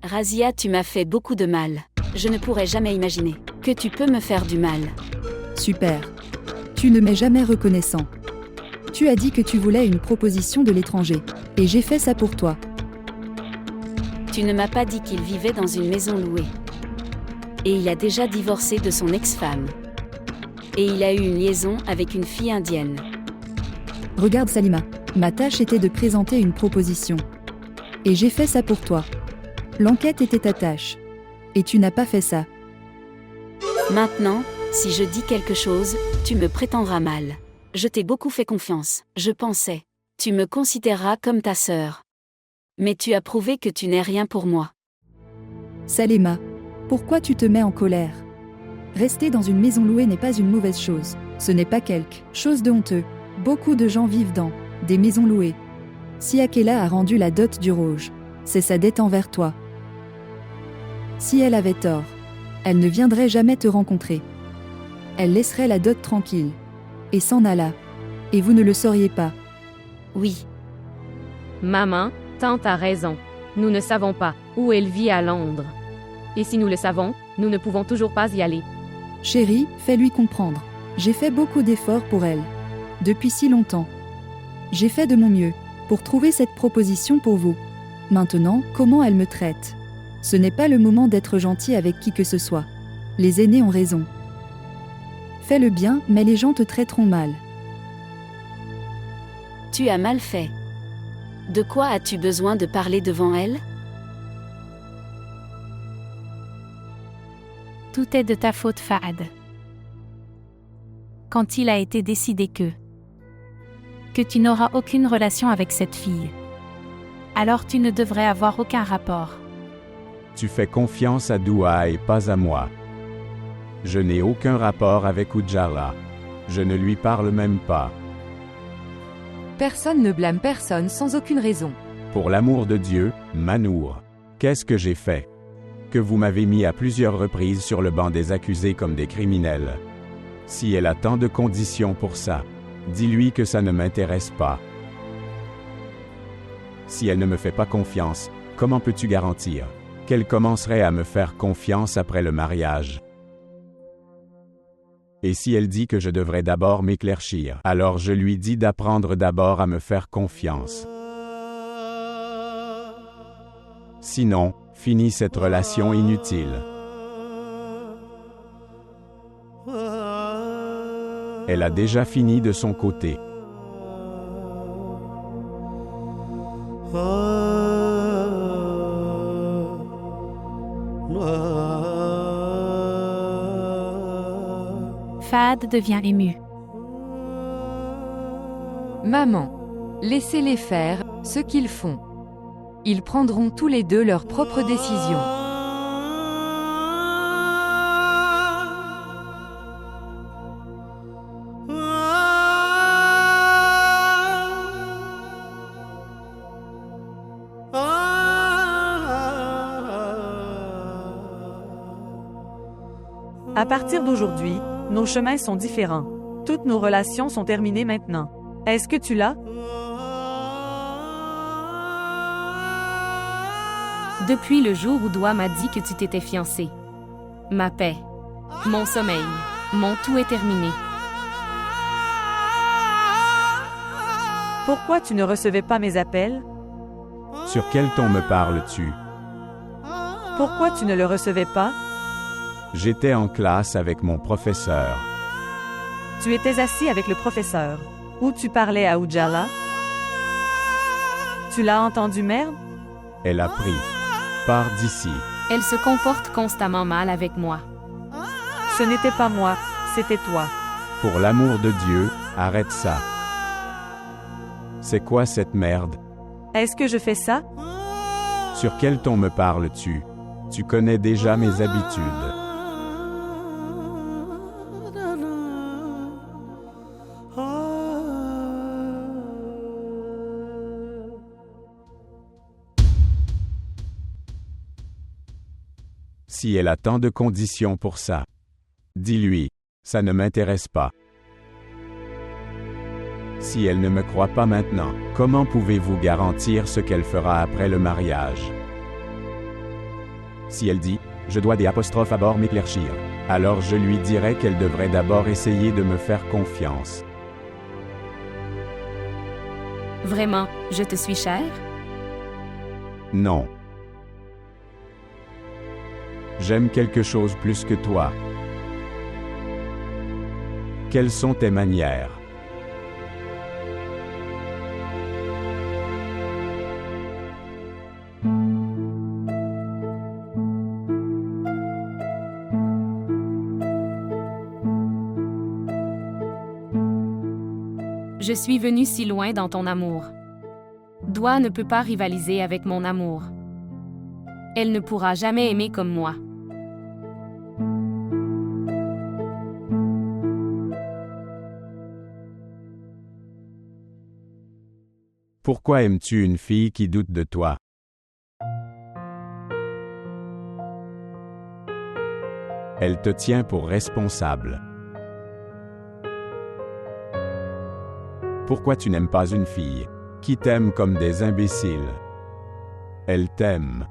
Razia, tu m'as fait beaucoup de mal. Je ne pourrais jamais imaginer que tu peux me faire du mal. Super. Tu ne m'es jamais reconnaissant. Tu as dit que tu voulais une proposition de l'étranger. Et j'ai fait ça pour toi. Tu ne m'as pas dit qu'il vivait dans une maison louée. Et il a déjà divorcé de son ex-femme. Et il a eu une liaison avec une fille indienne. Regarde Salima, ma tâche était de présenter une proposition. Et j'ai fait ça pour toi. L'enquête était ta tâche. Et tu n'as pas fait ça. Maintenant, si je dis quelque chose, tu me prétendras mal. Je t'ai beaucoup fait confiance, je pensais. Tu me considéreras comme ta sœur. Mais tu as prouvé que tu n'es rien pour moi. Salima, pourquoi tu te mets en colère? Rester dans une maison louée n'est pas une mauvaise chose. Ce n'est pas quelque chose de honteux. Beaucoup de gens vivent dans des maisons louées. Si Akela a rendu la dot du Rouge, c'est sa dette envers toi. Si elle avait tort, elle ne viendrait jamais te rencontrer. Elle laisserait la dot tranquille. Et s'en alla. Et vous ne le sauriez pas. Oui. Maman, tante a raison. Nous ne savons pas où elle vit à Londres. Et si nous le savons, nous ne pouvons toujours pas y aller. Chérie, fais-lui comprendre. J'ai fait beaucoup d'efforts pour elle. Depuis si longtemps. J'ai fait de mon mieux pour trouver cette proposition pour vous. Maintenant, comment elle me traite? Ce n'est pas le moment d'être gentil avec qui que ce soit. Les aînés ont raison. Fais le bien, mais les gens te traiteront mal. Tu as mal fait. De quoi as-tu besoin de parler devant elle? Tout est de ta faute, Fahad. Quand il a été décidé que tu n'auras aucune relation avec cette fille, alors tu ne devrais avoir aucun rapport. Tu fais confiance à Doua et pas à moi. Je n'ai aucun rapport avec Ujala. Je ne lui parle même pas. Personne ne blâme personne sans aucune raison. Pour l'amour de Dieu, Manour, qu'est-ce que j'ai fait? Que vous m'avez mis à plusieurs reprises sur le banc des accusés comme des criminels. Si elle a tant de conditions pour ça, dis-lui que ça ne m'intéresse pas. Si elle ne me fait pas confiance, comment peux-tu garantir qu'elle commencerait à me faire confiance après le mariage? Et si elle dit que je devrais d'abord m'éclaircir, alors je lui dis d'apprendre d'abord à me faire confiance. Sinon, finis cette relation inutile. Elle a déjà fini de son côté. Fahad devient ému. Maman, laissez-les faire ce qu'ils font. Ils prendront tous les deux leurs propres décisions. À partir d'aujourd'hui, nos chemins sont différents. Toutes nos relations sont terminées maintenant. Est-ce que tu l'as? Depuis le jour où Doua m'a dit que tu t'étais fiancé. Ma paix, mon sommeil, mon tout est terminé. Pourquoi tu ne recevais pas mes appels? Sur quel ton me parles-tu? Pourquoi tu ne le recevais pas? J'étais en classe avec mon professeur. Tu étais assis avec le professeur. Où tu parlais à Ujala? Tu l'as entendu, merde? Elle a pris. Pars d'ici. Elle se comporte constamment mal avec moi. Ce n'était pas moi, c'était toi. Pour l'amour de Dieu, arrête ça. C'est quoi cette merde? Est-ce que je fais ça? Sur quel ton me parles-tu? Tu connais déjà mes habitudes. Si elle a tant de conditions pour ça, dis-lui, ça ne m'intéresse pas. Si elle ne me croit pas maintenant, comment pouvez-vous garantir ce qu'elle fera après le mariage? Si elle dit « Je dois des apostrophes à bord m'éclaircir », alors je lui dirai qu'elle devrait d'abord essayer de me faire confiance. Vraiment, je te suis cher? Non. J'aime quelque chose plus que toi. Quelles sont tes manières? Je suis venu si loin dans ton amour. Doigt ne peut pas rivaliser avec mon amour. Elle ne pourra jamais aimer comme moi. Pourquoi aimes-tu une fille qui doute de toi? Elle te tient pour responsable. Pourquoi tu n'aimes pas une fille qui t'aime comme des imbéciles? Elle t'aime.